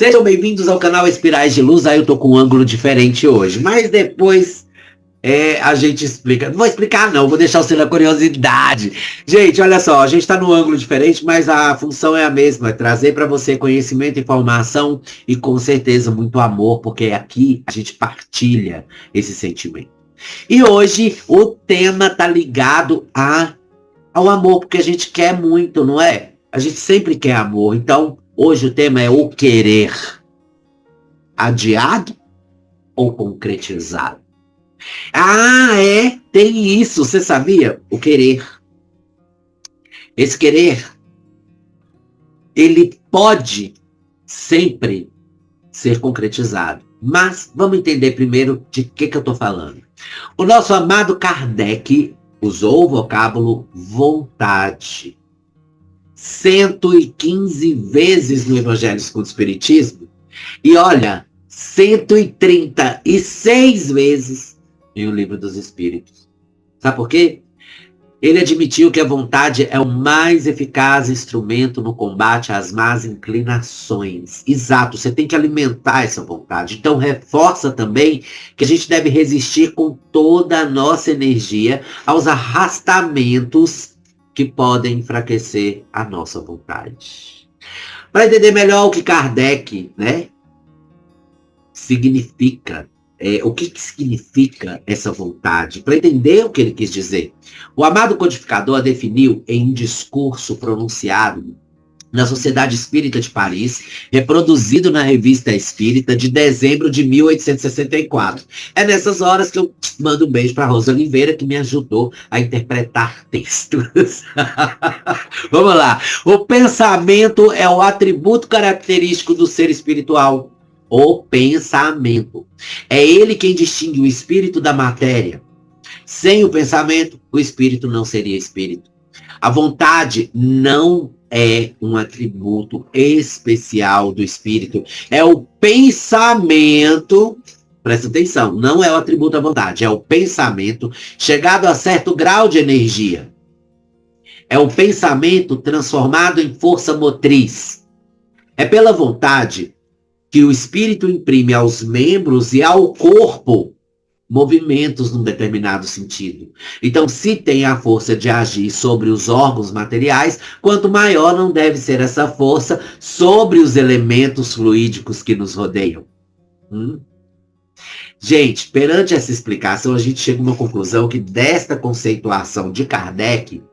Sejam bem-vindos ao canal Espirais de Luz. Aí eu tô com um ângulo diferente hoje, mas depois a gente explica. Não vou explicar não, vou deixar você na curiosidade. Gente, olha só, a gente tá num ângulo diferente, mas a função é a mesma, é trazer para você conhecimento, informação e com certeza muito amor, porque aqui a gente partilha esse sentimento. E hoje o tema tá ligado ao amor, porque a gente quer muito, não é? A gente sempre quer amor. Então, hoje o tema é o querer. Adiado ou concretizado? Tem isso, você sabia? O querer. Esse querer, ele pode sempre ser concretizado. Mas vamos entender primeiro de que eu estou falando. O nosso amado Kardec usou o vocábulo vontade 115 vezes no Evangelho segundo o Espiritismo. E olha, 136 vezes em O Livro dos Espíritos. Sabe por quê? Ele admitiu que a vontade é o mais eficaz instrumento no combate às más inclinações. Exato, você tem que alimentar essa vontade. Então reforça também que a gente deve resistir com toda a nossa energia aos arrastamentos que podem enfraquecer a nossa vontade. Para entender melhor o que Kardec, significa, o que significa essa vontade, para entender o que ele quis dizer. O amado codificador a definiu em um discurso pronunciado na Sociedade Espírita de Paris, reproduzido na Revista Espírita de dezembro de 1864. É nessas horas que eu mando um beijo para Rosa Oliveira, que me ajudou a interpretar textos. Vamos lá. O pensamento é o atributo característico do ser espiritual. O pensamento. É ele quem distingue o espírito da matéria. Sem o pensamento, o espírito não seria espírito. A vontade não é um atributo especial do espírito. É o pensamento, presta atenção, não é o atributo da vontade, é o pensamento chegado a certo grau de energia. É o pensamento transformado em força motriz. É pela vontade que o espírito imprime aos membros e ao corpo movimentos num determinado sentido. Então, se tem a força de agir sobre os órgãos materiais, quanto maior não deve ser essa força sobre os elementos fluídicos que nos rodeiam. Gente, perante essa explicação, a gente chega a uma conclusão que desta conceituação de Kardec,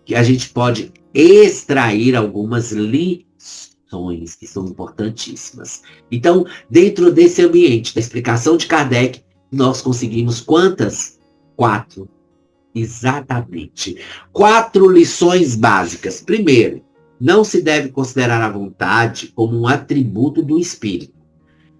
que a gente pode extrair algumas lições que são importantíssimas. Então, dentro desse ambiente da explicação de Kardec, nós conseguimos quantas? 4. Exatamente. 4 lições básicas. Primeiro, não se deve considerar a vontade como um atributo do espírito,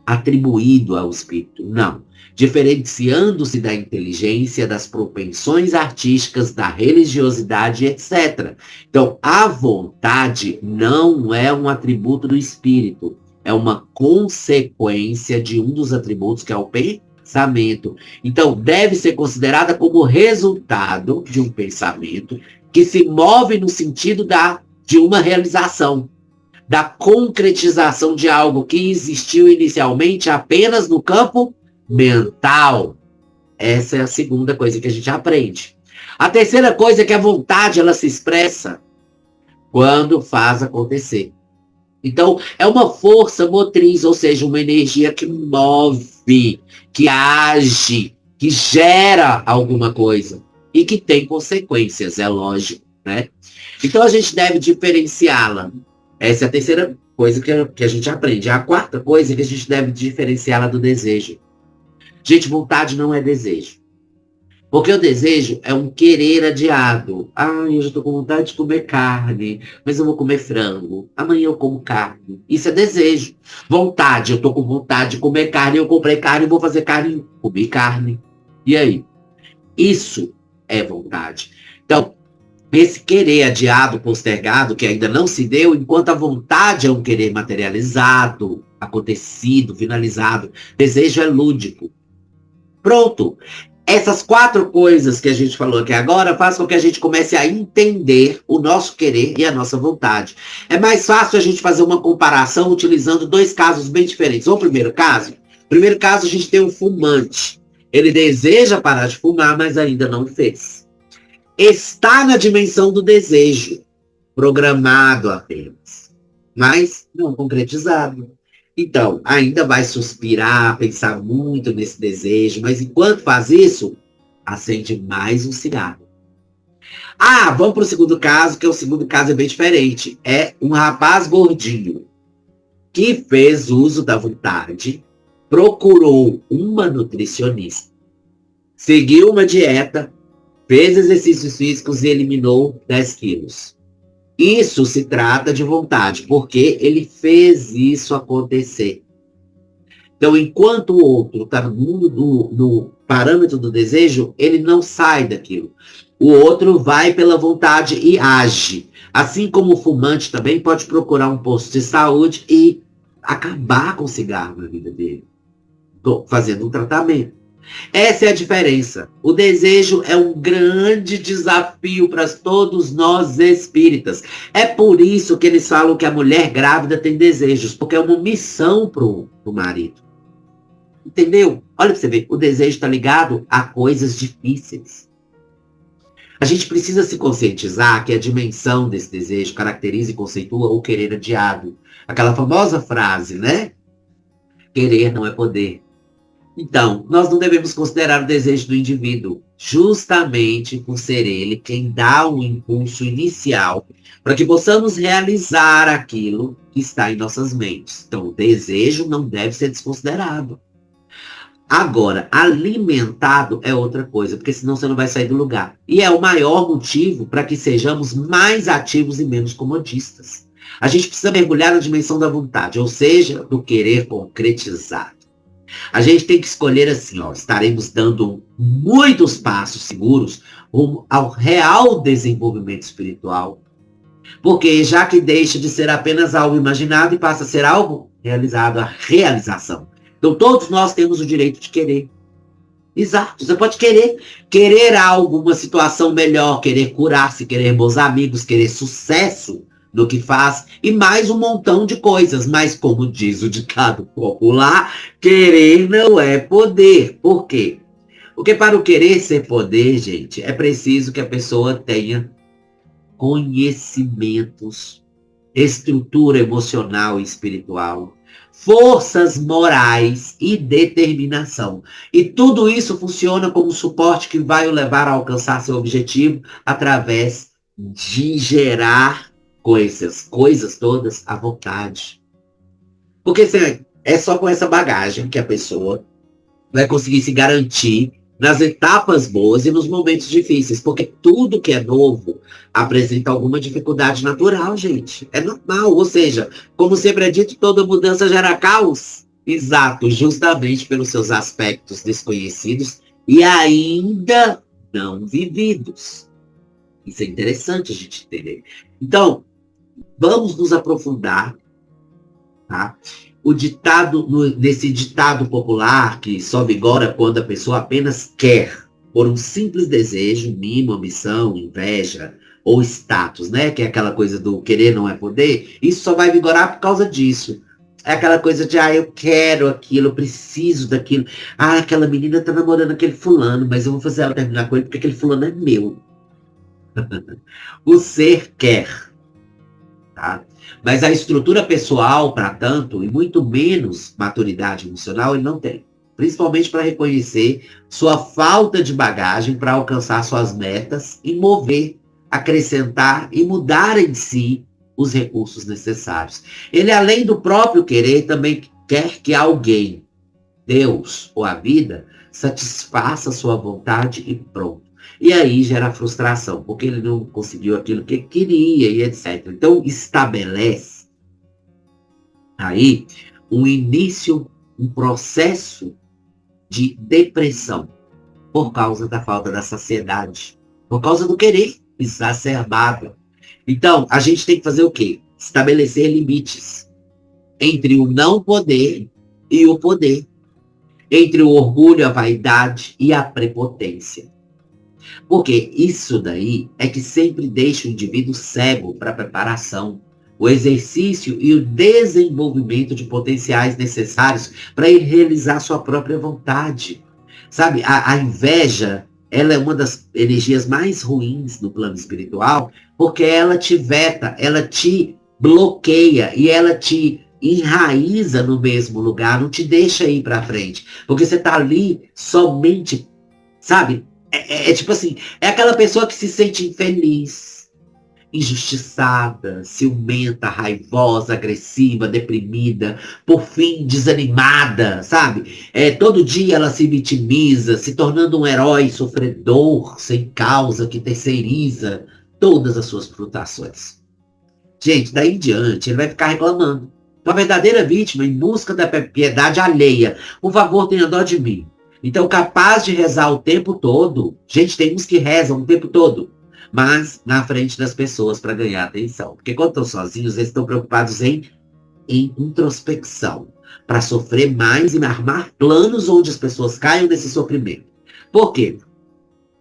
atribuído ao espírito. Não. Diferenciando-se da inteligência, das propensões artísticas, da religiosidade, etc. Então, a vontade não é um atributo do espírito, é uma consequência de um dos atributos, que é o pensamento. Então, deve ser considerada como resultado de um pensamento que se move no sentido de uma realização, da concretização de algo que existiu inicialmente apenas no campo mental. Essa é a segunda coisa que a gente aprende. A terceira coisa é que a vontade, ela se expressa quando faz acontecer. Então, é uma força motriz, ou seja, uma energia que move, que age, que gera alguma coisa e que tem consequências, é lógico, Então, a gente deve diferenciá-la. Essa é a terceira coisa que a gente aprende. A quarta coisa é que a gente deve diferenciá-la do desejo. Gente, vontade não é desejo. Porque o desejo é um querer adiado. Eu já estou com vontade de comer carne, mas eu vou comer frango. Amanhã eu como carne. Isso é desejo. Vontade, eu estou com vontade de comer carne, eu comprei carne, vou fazer carne, comi carne. E aí? Isso é vontade. Então, esse querer adiado, postergado, que ainda não se deu, enquanto a vontade é um querer materializado, acontecido, finalizado. Desejo é lúdico. Pronto. Essas 4 coisas que a gente falou aqui agora faz com que a gente comece a entender o nosso querer e a nossa vontade. É mais fácil a gente fazer uma comparação utilizando 2 casos bem diferentes. O primeiro caso? No primeiro caso, a gente tem um fumante. Ele deseja parar de fumar, mas ainda não fez. Está na dimensão do desejo, programado apenas, mas não concretizado. Então, ainda vai suspirar, pensar muito nesse desejo, mas enquanto faz isso, acende mais um cigarro. Ah, vamos para o segundo caso, que o segundo caso é bem diferente. É um rapaz gordinho que fez uso da vontade, procurou uma nutricionista, seguiu uma dieta, fez exercícios físicos e eliminou 10 quilos. Isso se trata de vontade, porque ele fez isso acontecer. Então, enquanto o outro está no mundo do parâmetro do desejo, ele não sai daquilo. O outro vai pela vontade e age. Assim como o fumante também pode procurar um posto de saúde e acabar com o cigarro na vida dele, fazendo um tratamento. Essa é a diferença. O desejo é um grande desafio para todos nós espíritas. É por isso que eles falam que a mulher grávida tem desejos, porque é uma missão para o marido. Entendeu? Olha para você ver, o desejo está ligado a coisas difíceis. A gente precisa se conscientizar que a dimensão desse desejo caracteriza e conceitua o querer adiado. Aquela famosa frase, né? Querer não é poder. Então, nós não devemos considerar o desejo do indivíduo, justamente por ser ele quem dá o impulso inicial para que possamos realizar aquilo que está em nossas mentes. Então, o desejo não deve ser desconsiderado. Agora, alimentado é outra coisa, porque senão você não vai sair do lugar. E é o maior motivo para que sejamos mais ativos e menos comodistas. A gente precisa mergulhar na dimensão da vontade, ou seja, do querer concretizado. A gente tem que escolher assim, ó, estaremos dando muitos passos seguros rumo ao real desenvolvimento espiritual, porque já que deixa de ser apenas algo imaginado e passa a ser algo realizado, a realização. Então todos nós temos o direito de querer. Exato, você pode querer algo, uma situação melhor, querer curar-se, querer bons amigos, querer sucesso no que faz, e mais um montão de coisas. Mas, como diz o ditado popular, querer não é poder. Por quê? Porque para o querer ser poder, gente, é preciso que a pessoa tenha conhecimentos, estrutura emocional e espiritual, forças morais e determinação. E tudo isso funciona como suporte que vai o levar a alcançar seu objetivo através de gerar coisas todas à vontade. Porque assim, é só com essa bagagem que a pessoa vai conseguir se garantir nas etapas boas e nos momentos difíceis. Porque tudo que é novo apresenta alguma dificuldade natural, gente. É normal. Ou seja, como sempre é dito, toda mudança gera caos. Exato, justamente pelos seus aspectos desconhecidos e ainda não vividos. Isso é interessante a gente entender. Então, vamos nos aprofundar, tá? Nesse ditado popular que só vigora quando a pessoa apenas quer, por um simples desejo, mimo, ambição, inveja ou status, né? Que é aquela coisa do querer não é poder. Isso só vai vigorar por causa disso. É aquela coisa de, eu quero aquilo, eu preciso daquilo. Aquela menina tá namorando aquele fulano, mas eu vou fazer ela terminar com ele porque aquele fulano é meu. O ser quer. Tá? Mas a estrutura pessoal, para tanto, e muito menos maturidade emocional, ele não tem. Principalmente para reconhecer sua falta de bagagem para alcançar suas metas e mover, acrescentar e mudar em si os recursos necessários. Ele, além do próprio querer, também quer que alguém, Deus ou a vida, satisfaça sua vontade e pronto. E aí gera frustração, porque ele não conseguiu aquilo que queria e etc. Então estabelece aí um início, um processo de depressão por causa da falta da saciedade, por causa do querer exacerbado. Então, a gente tem que fazer o quê? Estabelecer limites entre o não poder e o poder. entre o orgulho, a vaidade e a prepotência. Porque isso daí é que sempre deixa o indivíduo cego para a preparação, o exercício e o desenvolvimento de potenciais necessários para ele realizar sua própria vontade. Sabe, a inveja, ela é uma das energias mais ruins no plano espiritual, porque ela te veta, ela te bloqueia e ela te enraiza no mesmo lugar, não te deixa ir para frente. Porque você está ali somente, sabe? É tipo assim, é aquela pessoa que se sente infeliz, injustiçada, ciumenta, raivosa, agressiva, deprimida, por fim desanimada, sabe? Todo dia ela se vitimiza, se tornando um herói sofredor, sem causa, que terceiriza todas as suas frustrações. Gente, daí em diante, ele vai ficar reclamando. Uma verdadeira vítima em busca da piedade alheia. Por favor, tenha dó de mim. Então, capaz de rezar o tempo todo. Gente, tem uns que rezam o tempo todo. Mas na frente das pessoas para ganhar atenção. Porque quando estão sozinhos, eles estão preocupados em introspecção. Para sofrer mais e armar planos onde as pessoas caiam nesse sofrimento. Por quê?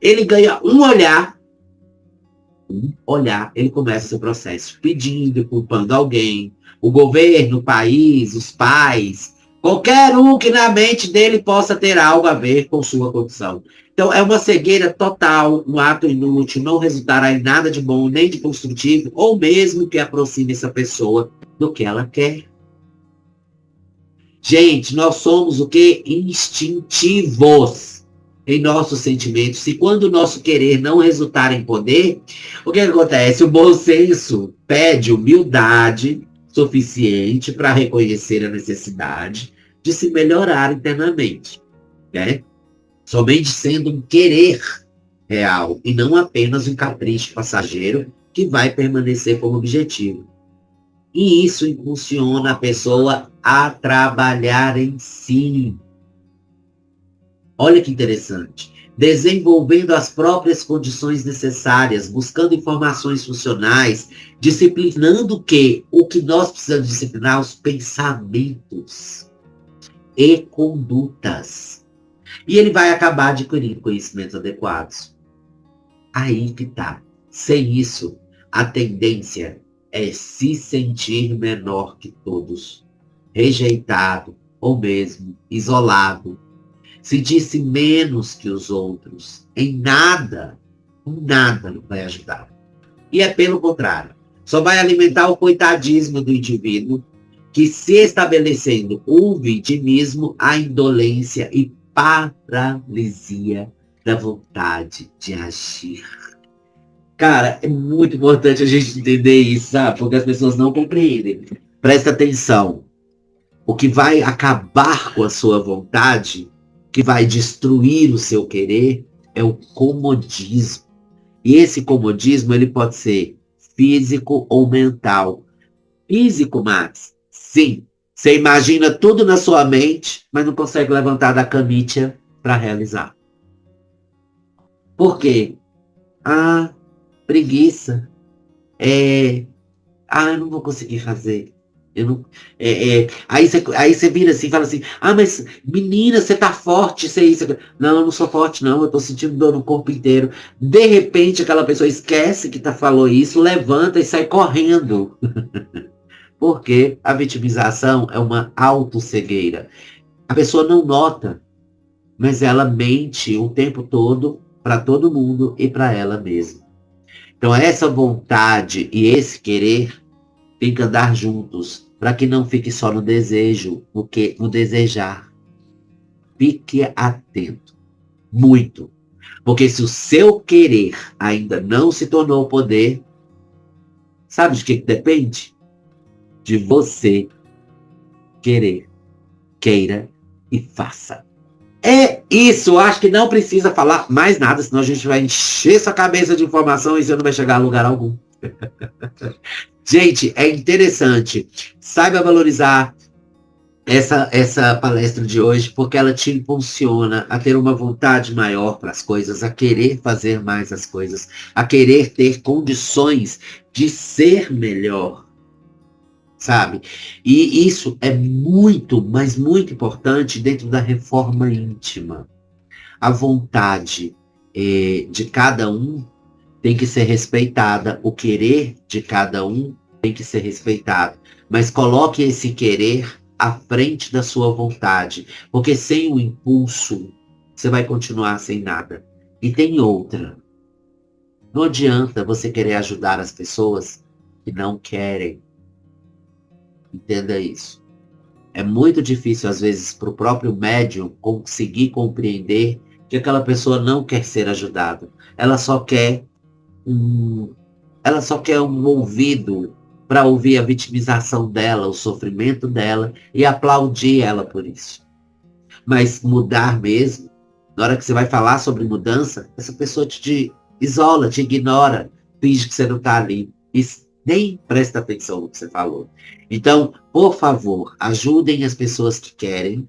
Ele ganha um olhar, ele começa o seu processo pedindo, culpando alguém, o governo, o país, os pais, qualquer um que na mente dele possa ter algo a ver com sua condição. Então é uma cegueira total, um ato inútil, não resultará em nada de bom, nem de construtivo, ou mesmo que aproxime essa pessoa do que ela quer. Gente, nós somos o quê? Instintivos em nossos sentimentos. Se quando o nosso querer não resultar em poder, o que acontece? O bom senso pede humildade suficiente para reconhecer a necessidade de se melhorar internamente, né? Somente sendo um querer real e não apenas um capricho passageiro que vai permanecer como objetivo. E isso impulsiona a pessoa a trabalhar em si. Olha que interessante. Desenvolvendo as próprias condições necessárias, buscando informações funcionais, disciplinando o que nós precisamos disciplinar, os pensamentos e condutas. E ele vai acabar adquirindo conhecimentos adequados. Aí que tá. Sem isso, a tendência é se sentir menor que todos, rejeitado ou mesmo isolado, sentir-se menos que os outros, em nada não vai ajudar. E é pelo contrário, só vai alimentar o coitadismo do indivíduo, que se estabelecendo o vitimismo, a indolência e paralisia da vontade de agir. Cara, é muito importante a gente entender isso, sabe? Porque as pessoas não compreendem. Presta atenção. O que vai acabar com a sua vontade, que vai destruir o seu querer, é o comodismo. E esse comodismo, ele pode ser físico ou mental. Físico, Max? Sim. Você imagina tudo na sua mente, mas não consegue levantar da camitia para realizar. Por quê? Preguiça. Eu não vou conseguir fazer. Eu não, aí você vira assim e fala assim, mas menina, você tá forte, isso é isso. Não, eu não sou forte não, eu tô sentindo dor no corpo inteiro. De repente aquela pessoa esquece que falou isso, levanta e sai correndo. Porque a vitimização é uma autocegueira. A pessoa não nota, mas ela mente o tempo todo para todo mundo e para ela mesma. Então essa vontade e esse querer tem que andar juntos, para que não fique só no desejo, no desejar. Fique atento, muito. Porque se o seu querer ainda não se tornou poder, sabe de que depende? De você querer, queira e faça. É isso, acho que não precisa falar mais nada, senão a gente vai encher sua cabeça de informação e você não vai chegar a lugar algum. Gente, é interessante. Saiba valorizar essa palestra de hoje, porque ela te impulsiona a ter uma vontade maior para as coisas, a querer fazer mais as coisas, a querer ter condições de ser melhor. sabe? E isso é muito, mas muito importante dentro da reforma íntima. A vontade de cada um tem que ser respeitada, o querer de cada um tem que ser respeitado. Mas coloque esse querer à frente da sua vontade, porque sem o impulso, você vai continuar sem nada. E tem outra. Não adianta você querer ajudar as pessoas que não querem. Entenda isso. É muito difícil, às vezes, para o próprio médium conseguir compreender que aquela pessoa não quer ser ajudada. Ela só quer um, ela só quer um ouvido para ouvir a vitimização dela, o sofrimento dela e aplaudir ela por isso. Mas mudar mesmo, na hora que você vai falar sobre mudança, essa pessoa te isola, te ignora, finge que você não está ali. E nem presta atenção no que você falou. Então, por favor, ajudem as pessoas que querem,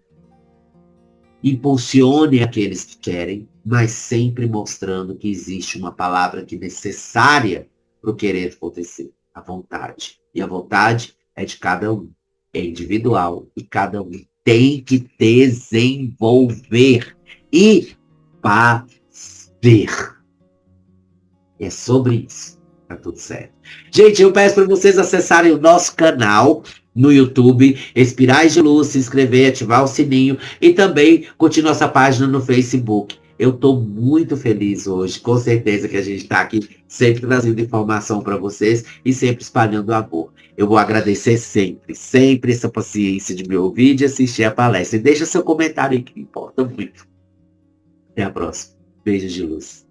impulsione aqueles que querem, mas sempre mostrando que existe uma palavra que é necessária para o querer acontecer, a vontade. E a vontade é de cada um, é individual, e cada um tem que desenvolver e fazer. É sobre isso. Tá tudo certo. Gente, eu peço para vocês acessarem o nosso canal no YouTube, Espirais de Luz, se inscrever, ativar o sininho e também curtir nossa página no Facebook. Eu estou muito feliz hoje, com certeza que a gente está aqui sempre trazendo informação para vocês e sempre espalhando amor. Eu vou agradecer sempre, sempre essa paciência de me ouvir e de assistir a palestra. E deixa seu comentário aí que me importa muito. Até a próxima. Beijos de luz.